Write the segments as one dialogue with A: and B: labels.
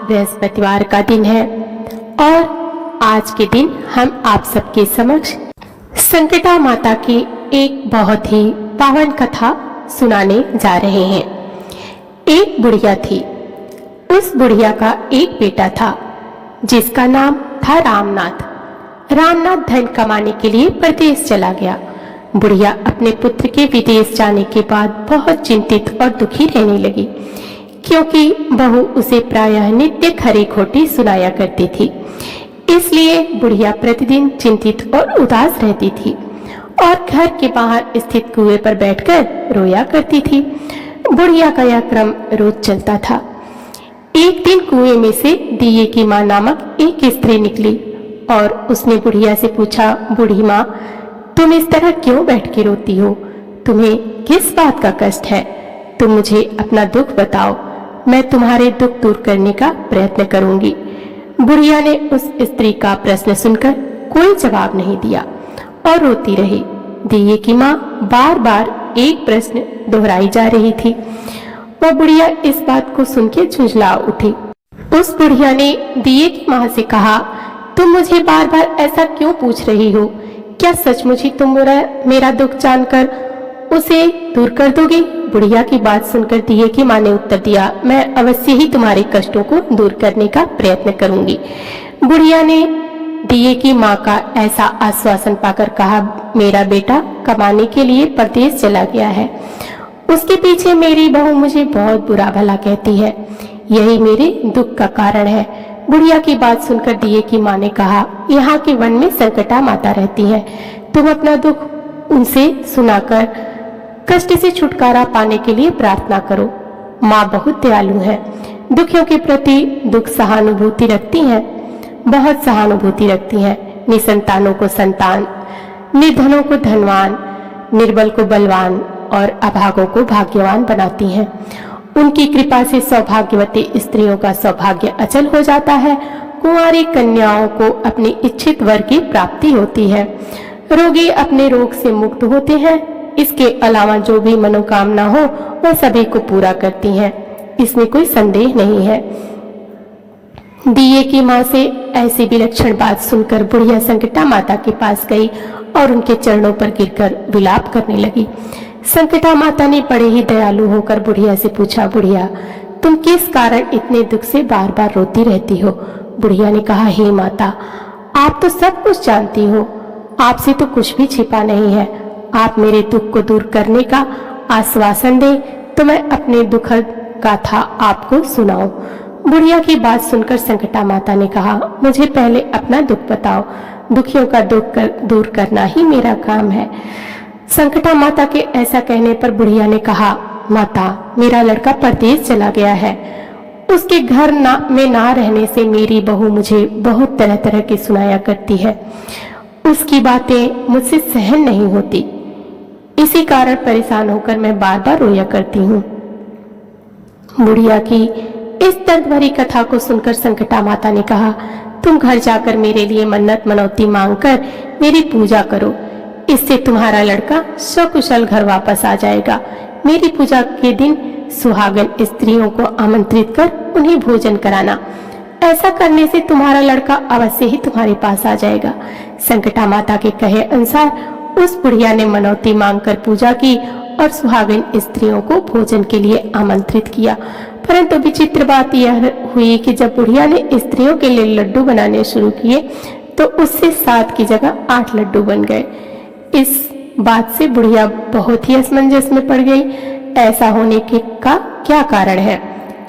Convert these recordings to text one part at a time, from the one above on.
A: बृहस्पतिवार का दिन है और आज के दिन हम आप सबके समक्ष संकटा माता की एक बहुत ही पावन कथा सुनाने जा रहे हैं। एक बुढ़िया थी। उस बुढ़िया का एक बेटा था जिसका नाम था रामनाथ। रामनाथ धन कमाने के लिए प्रदेश चला गया। बुढ़िया अपने पुत्र के विदेश जाने के बाद बहुत चिंतित और दुखी रहने लगी, क्योंकि बहू उसे प्रायः नित्य खरी खोटी सुनाया करती थी। इसलिए बुढ़िया प्रतिदिन चिंतित और उदास रहती थी और घर के बाहर स्थित कुएं पर बैठकर रोया करती थी। बुढ़िया का यह क्रम रोज चलता था। एक दिन कुएं में से दिए की माँ नामक एक स्त्री निकली और उसने बुढ़िया से पूछा, बूढ़ी माँ, तुम इस तरह क्यों बैठ के रोती हो? तुम्हें किस बात का कष्ट है? तुम मुझे अपना दुख बताओ, मैं तुम्हारे दुख दूर करने का प्रयत्न करूंगी। बुढ़िया ने उस स्त्री का प्रश्न सुनकर कोई जवाब नहीं दिया और रोती रही। दिए की माँ बार बार एक प्रश्न दोहराई जा रही थी। वह बुढ़िया इस बात को सुन के झुंझला उठी। उस बुढ़िया ने दिए की माँ से कहा, तुम मुझे बार बार ऐसा क्यों पूछ रही हो? क्या सचमुच ही तुम मेरा दुख जानकर उसे दूर कर दोगी? बुढ़िया की बात सुनकर दिए की माँ ने उत्तर दिया, मैं अवश्य ही तुम्हारे कष्टों को दूर करने का प्रयत्न करूंगी। बुढ़िया ने दिए की माँ का ऐसा आश्वासन पाकर कहा, मेरा बेटा कमाने के लिए परदेश चला गया है। उसके पीछे मेरी बहू मुझे बहुत बुरा भला कहती है। यही मेरे दुख का कारण है। बुढ़िया की बात सुनकर दिए की माँ ने कहा, यहाँ के वन में संकटा माता रहती है। तुम अपना दुख उनसे सुनाकर कष्ट से छुटकारा पाने के लिए प्रार्थना करो। माँ बहुत दयालु है, दुखियों के प्रति दुख सहानुभूति रखती हैं, बहुत सहानुभूति रखती हैं। निसंतानों को संतान, निर्धनों को धनवान, निर्बल को बलवान और अभागों को भाग्यवान बनाती हैं। उनकी कृपा से सौभाग्यवती स्त्रियों का सौभाग्य अचल हो जाता है। कुंवारी कन्याओं को अपनी इच्छित वर की प्राप्ति होती है। रोगी अपने रोग से मुक्त होते हैं। इसके अलावा जो भी मनोकामना हो वह सभी को पूरा करती हैं। इसमें कोई संदेह नहीं है। दिए की माँ से ऐसी विलक्षण बात सुनकर बुढ़िया संकटा माता के पास गई और उनके चरणों पर गिरकर विलाप करने लगी। संकटा माता ने बड़े ही दयालु होकर बुढ़िया से पूछा, बुढ़िया, तुम किस कारण इतने दुख से बार बार रोती रहती हो? बुढ़िया ने कहा, हे माता, आप तो सब कुछ जानती हो, आपसे तो कुछ भी छिपा नहीं है। आप मेरे दुख को दूर करने का आश्वासन दें तो मैं अपने दुखद गाथा आपको सुनाऊं। बुढ़िया की बात सुनकर संकटा माता ने कहा, मुझे पहले अपना दुख बताओ। दुखियों का दुख दूर करना ही मेरा काम है। संकटा माता के ऐसा कहने पर बुढ़िया ने कहा, माता, मेरा लड़का परदेश चला गया है। उसके घर में ना रहने से मेरी बहू मुझे बहुत तरह तरह की सुनाया करती है। उसकी बातें मुझसे सहन नहीं होती। इसी कारण परेशान होकर मैं बार बार रोया करती हूँ। बुढ़िया की इस दर्द भरी कथा को सुनकर संकटा माता ने कहा, तुम घर जाकर मेरे लिए मन्नत मनौती मांगकर मेरी पूजा करो। इससे तुम्हारा लड़का सकुशल घर वापस आ जाएगा। मेरी पूजा के दिन सुहागन स्त्रियों को आमंत्रित कर उन्हें भोजन कराना। ऐसा करने से तुम्हारा लड़का अवश्य ही तुम्हारे पास आ जाएगा। संकटा माता के कहे अनुसार उस बुढ़िया ने मनौती मांगकर पूजा की और सुहागन स्त्रियों को भोजन के लिए आमंत्रित किया। परंतु विचित्र बात यह हुई कि जब बुढ़िया ने स्त्रियों के लिए लड्डू बनाने शुरू किए तो उससे 7 की जगह 8 लड्डू बन गए। इस बात से बुढ़िया बहुत ही असमंजस में पड़ गई। ऐसा होने का क्या कारण है?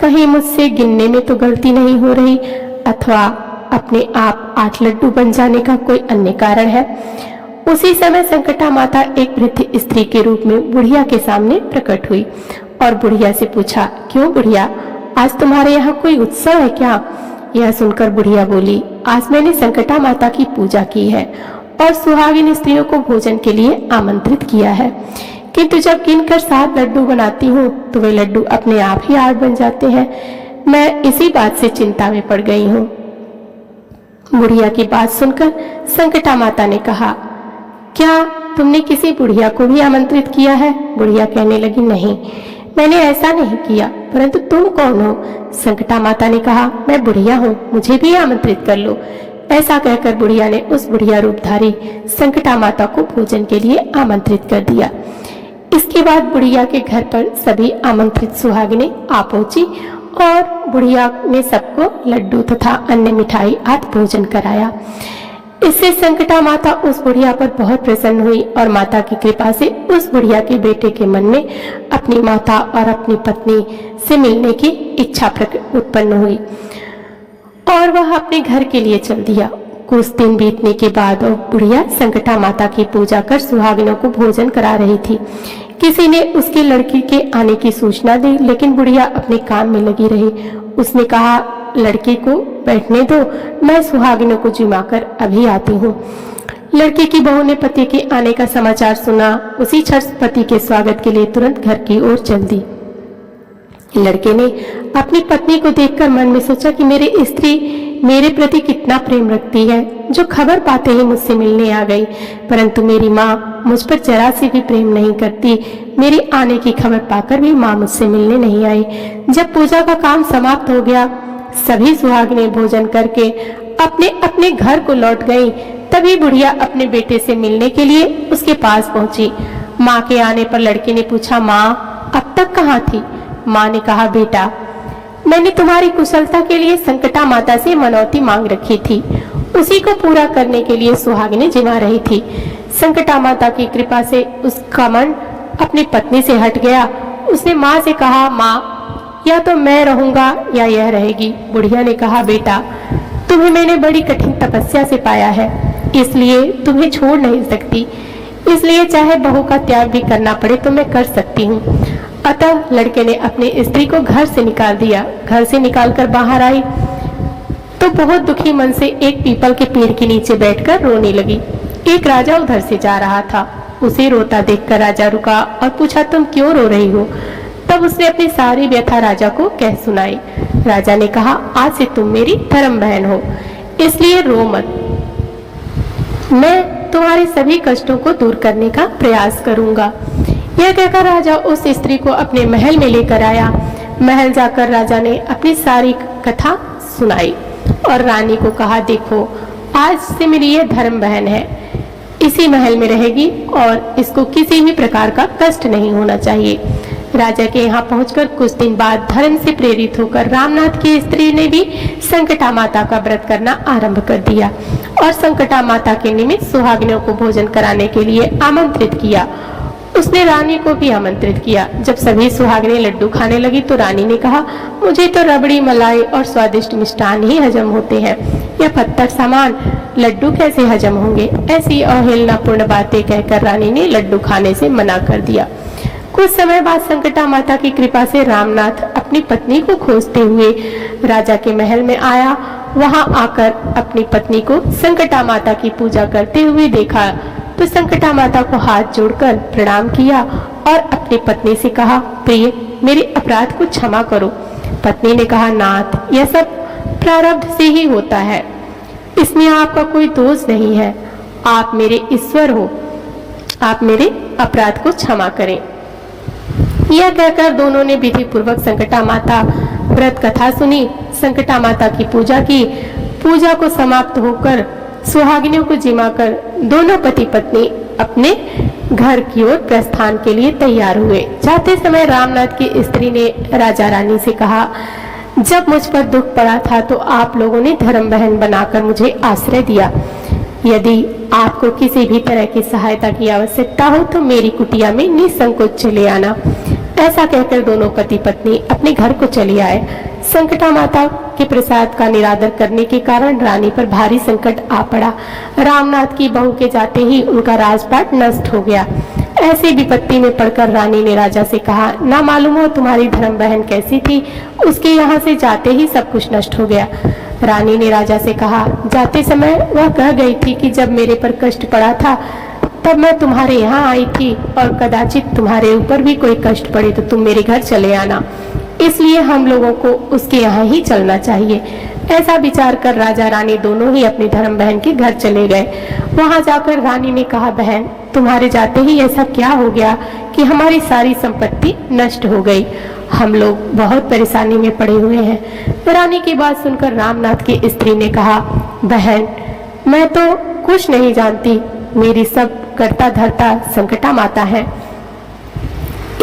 A: कहीं मुझसे गिनने में तो गलती नहीं हो रही अथवा अपने आप 8 लड्डू बन जाने का कोई अन्य कारण है। उसी समय संकटा माता एक वृद्ध स्त्री के रूप में बुढ़िया के सामने प्रकट हुई और बुढ़िया से पूछा, क्यों बुढ़िया, आज तुम्हारे यहाँ कोई उत्सव है क्या? यह सुनकर बुढ़िया बोली, आज मैंने संकटा माता की पूजा की है और सुहागिन स्त्रियों को भोजन के लिए आमंत्रित किया है, किंतु जब गिनकर 7 लड्डू बनाती हूँ तो वे लड्डू अपने आप ही 8 बन जाते हैं। मैं इसी बात से चिंता में पड़ गई हूँ। बुढ़िया की बात सुनकर संकटा माता ने कहा, क्या तुमने किसी बुढ़िया को भी आमंत्रित किया है? बुढ़िया कहने लगी, नहीं, मैंने ऐसा नहीं किया। परंतु तुम कौन हो? संकटा माता ने कहा, मैं बुढ़िया हूँ, मुझे भी आमंत्रित कर लो। ऐसा कहकर बुढ़िया ने उस बुढ़िया रूपधारी संकटा माता को भोजन के लिए आमंत्रित कर दिया। इसके बाद बुढ़िया के घर पर सभी आमंत्रित सुहागिनें आ पहुंची और बुढ़िया ने सबको लड्डू तथा अन्य मिठाई आदि भोजन कराया। इससे संकटा माता उस बुढ़िया पर बहुत प्रसन्न हुई और माता की कृपा से उस बुढ़िया के बेटे के मन में अपनी माता और अपनी पत्नी से मिलने की इच्छा उत्पन्न हुई और वह अपने घर के लिए चल दिया। कुछ दिन बीतने के बाद वह बुढ़िया संकटा माता की पूजा कर सुहागिनों को भोजन करा रही थी। किसी ने उसकी लड़की के आने की सूचना दी, लेकिन बुढ़िया अपने काम में लगी रही। उसने कहा, लड़की को बैठने दो, मैं सुहागिनों को जिमाकर अभी आती हूँ। लड़की की बहू ने पति के आने का समाचार सुना। उसी क्षण पति के स्वागत के लिए तुरंत घर की ओर चल दी। लड़के ने अपनी पत्नी को देखकर मन में सोचा कि मेरी स्त्री मेरे प्रति कितना प्रेम रखती है, जो खबर पाते ही मुझसे मिलने आ गई। परंतु मेरी माँ मुझ पर जरा सी भी प्रेम नहीं करती। मेरे आने की खबर पाकर भी माँ मुझसे मिलने नहीं आई। जब पूजा का काम समाप्त हो गया, सभी सुहागिनें भोजन करके अपने अपने घर को लौट गईं। तभी बुढ़िया अपने बेटे से मिलने के लिए उसके पास पहुंची। माँ के आने पर लड़के ने पूछा, माँ अब तक कहाँ थी? माँ ने कहा, बेटा मैंने तुम्हारी कुशलता के लिए संकटा माता से मनौती मांग रखी थी, उसी को पूरा करने के लिए सुहागिनें जिमा रही थी। संकटा माता की कृपा से उसका मन अपनी पत्नी से हट गया। उसने माँ से कहा, माँ या तो मैं रहूंगा या यह रहेगी। बुढ़िया ने कहा, बेटा तुम्हें मैंने बड़ी कठिन तपस्या से पाया है, इसलिए तुम्हें छोड़ नहीं सकती। इसलिए चाहे बहू का त्याग भी करना पड़े तो मैं कर सकती हूँ। अतः लड़के ने अपनी स्त्री को घर से निकाल दिया। घर से निकालकर बाहर आई तो बहुत दुखी मन से एक पीपल के पेड़ के नीचे बैठकर रोने लगी। एक राजा उधर से जा रहा था। उसे रोता देखकर राजा रुका और पूछा, तुम क्यों रो रही हो? तब उसने अपनी सारी व्यथा राजा को कह सुनाई। राजा ने कहा, आज से तुम मेरी धर्म बहन हो, इसलिए रो मत। मैं तुम्हारे सभी कष्टों को दूर करने का प्रयास करूंगा। यह कहकर राजा उस स्त्री को अपने महल में लेकर आया। महल जाकर राजा ने अपनी सारी कथा सुनाई और रानी को कहा, देखो आज से मेरी यह धर्म बहन है, इसी महल में रहेगी और इसको किसी भी प्रकार का कष्ट नहीं होना चाहिए। राजा के यहाँ पहुंचकर कुछ दिन बाद धर्म से प्रेरित होकर रामनाथ की स्त्री ने भी संकटा माता का व्रत करना आरंभ कर दिया और संकटा माता के निमित्त सुहागिनों को भोजन कराने के लिए आमंत्रित किया। उसने रानी को भी आमंत्रित किया। जब सभी सुहागिनें लड्डू खाने लगी तो रानी ने कहा, मुझे तो रबड़ी, मलाई और स्वादिष्ट मिष्टान ही हजम होते हैं, यह पत्थर समान लड्डू कैसे हजम होंगे? ऐसी अवहेलनापूर्ण बातें कहकर रानी ने लड्डू खाने से मना कर दिया। कुछ समय बाद संकटा माता की कृपा से रामनाथ अपनी पत्नी को खोजते हुए राजा के महल में आया। वहां आकर अपनी पत्नी को संकटा माता की पूजा करते हुए देखा तो संकटा माता को हाथ जोड़कर प्रणाम किया और अपनी पत्नी से कहा, प्रिय मेरे अपराध को क्षमा करो। पत्नी ने कहा, नाथ यह सब प्रारब्ध से ही होता है, इसमें आपका कोई दोष नहीं है। आप मेरे ईश्वर हो, आप मेरे अपराध को क्षमा करें। यह कहकर दोनों ने विधि पूर्वक संकटा माता व्रत कथा सुनी, संकटा माता की पूजा की। पूजा को समाप्त होकर सुहागिनों को जिमाकर दोनों पति पत्नी अपने घर की ओर प्रस्थान के लिए तैयार हुए। जाते समय रामनाथ की स्त्री ने राजा रानी से कहा, जब मुझ पर दुख पड़ा था तो आप लोगों ने धर्म बहन बनाकर मुझे आश्रय दिया। यदि आपको किसी भी तरह की सहायता की आवश्यकता हो तो मेरी कुटिया में निसंकोच चले आना। ऐसा कहकर दोनों पति पत्नी अपने घर को चले आए। संकटा माता के प्रसाद का निरादर करने के कारण रानी पर भारी संकट आ पड़ा। रामनाथ की बहू के जाते ही उनका राजपाट नष्ट हो गया। ऐसी विपत्ति में पड़कर रानी ने राजा से कहा, ना मालूम हो तुम्हारी धर्म बहन कैसी थी, उसके यहाँ से जाते ही सब कुछ नष्ट हो गया। रानी ने राजा से कहा, जाते समय वह कह गई थी कि जब मेरे पर कष्ट पड़ा था तब मैं तुम्हारे यहाँ आई थी और कदाचित तुम्हारे ऊपर भी कोई कष्ट पड़े तो तुम मेरे घर चले आना, इसलिए हम लोगों को उसके यहाँ ही चलना चाहिए। ऐसा विचार कर राजा रानी दोनों ही अपनी धर्म बहन के घर चले गए। वहां जाकर रानी ने कहा, बहन तुम्हारे जाते ही ऐसा क्या हो गया कि हमारी सारी संपत्ति नष्ट हो गई हम लोग बहुत परेशानी में पड़े हुए हैं। रानी की बात सुनकर रामनाथ की स्त्री ने कहा, बहन मैं तो कुछ नहीं जानती, मेरी सब करता धरता संकटा माता है,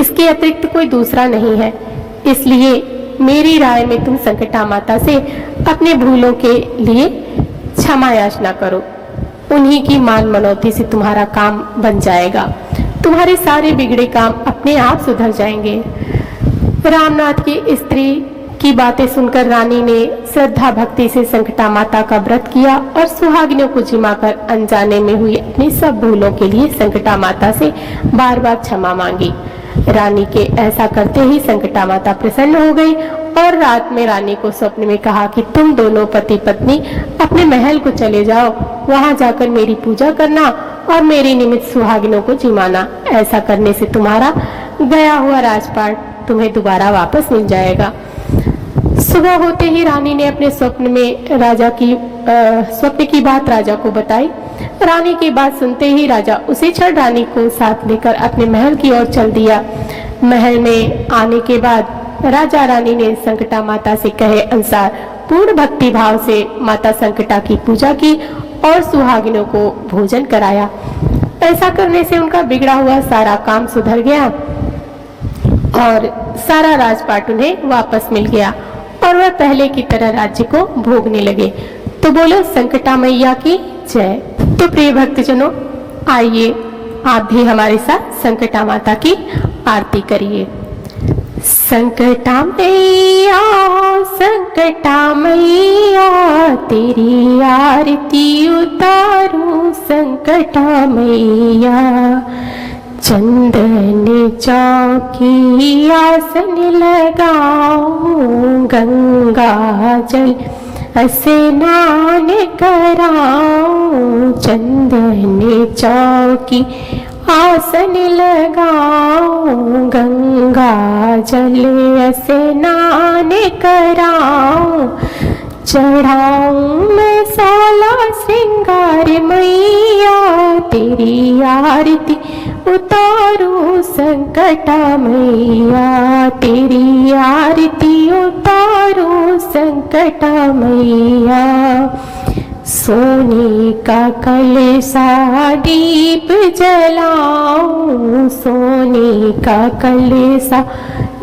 A: इसके अतिरिक्त कोई दूसरा नहीं है। इसलिए मेरी राय में तुम संकटा माता से अपने भूलों के लिए क्षमा याचना करो, उन्हीं की मान मनौती से तुम्हारा काम बन जाएगा, तुम्हारे सारे बिगड़े काम अपने आप सुधर जाएंगे। रामनाथ की स्त्री की बातें सुनकर रानी ने श्रद्धा भक्ति से संकटा माता का व्रत किया और सुहागिनों को जिमाकर अनजाने में हुई अपनी सब भूलों के लिए संकटा माता से बार बार क्षमा मांगी। रानी के ऐसा करते ही संकटा माता प्रसन्न हो गई और रात में रानी को स्वप्न में कहा कि तुम दोनों पति पत्नी अपने महल को चले जाओ, वहां जाकर मेरी पूजा करना और मेरे निमित्त सुहागिनों को जिमाना। ऐसा करने से तुम्हारा गया हुआ राजपाट तुम्हें दोबारा वापस मिल जाएगा। सुबह होते ही रानी ने अपने स्वप्न की बात राजा को बताई। रानी की बात सुनते ही राजा उसी क्षण रानी को साथ लेकर अपने महल की ओर चल दिया। महल में आने के बाद राजा रानी ने संकटा माता से कहे अनुसार पूर्ण भक्ति भाव से माता संकटा की पूजा की और सुहागिनों को भोजन कराया। ऐसा करने से उनका बिगड़ा हुआ सारा काम सुधर गया और सारा राजपाट उन्हें वापस मिल गया और वह पहले की तरह राज्य को भोगने लगे। तो बोलो संकटा मैया की जय। तो प्रिय भक्तजनों, आइए आप भी हमारे साथ संकटा माता की आरती करिए। संकटा मैया तेरी आरती उतारूं, संकटा मैया चंदन चौकी आसन लगाऊं, गंगा जल स्नान कराऊं, चंदन चौकी आसन लगाऊं, गंगा जल स्नान कराऊं, चढ़ाऊं मैं 16 श्रृंगार मैया तेरी आरती उतारूं, संकटा मैया तेरी आरती उतारूं, संकटा मैया। सोने का कलशा दीप जलाऊं, सोने का कलशा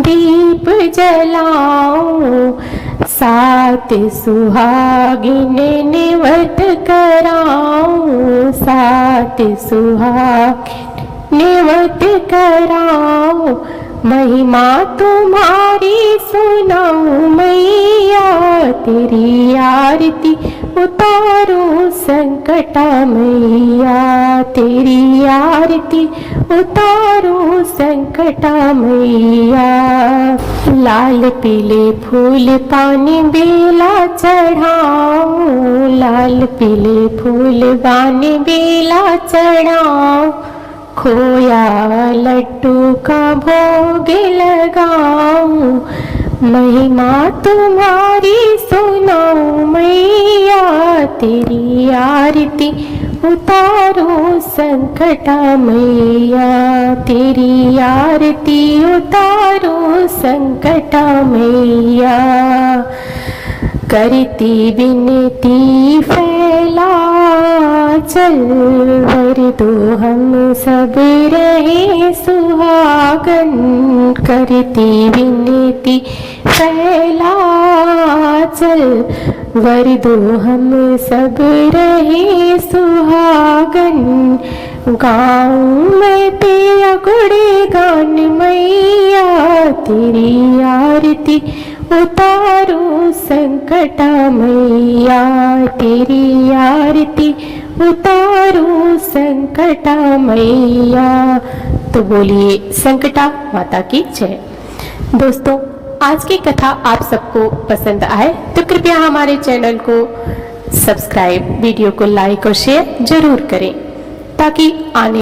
A: दीप जलाऊं, 7 सुहागिन निवत कराऊं, 7 सुहागिन निवत कराऊं, महिमा तुम्हारी सुनाऊं मैया तेरी आरती उतारूं, संकटा मैया तेरी आरती उतारूं, संकटा मैया। लाल पीले फूल पानी बेला चढ़ाऊं, लाल पीले फूल पानी बेला चढ़ाऊं, खोया लड्डू का भोग लगाऊं, महिमा तुम्हारी सुनाऊं मैया तेरी आरती उतारूं, संकटा मैया तेरी आरती उतारूं, संकटा मैया। करती विनती फैला चल, वर दो हम सब रहे सुहागन, करती विनती फैला चल, वर दो हम सब रहे सुहागन, गाऊं मैं तेरा गुणगान मैया तेरी आरती उतारूं, संकटा मैया तेरी आरती उतारूं, संकटा मैया। तो बोलिए संकटा माता की जय। दोस्तों, आज की कथा आप सबको पसंद आए तो कृपया हमारे चैनल को सब्सक्राइब, वीडियो को लाइक और शेयर जरूर करें ताकि आने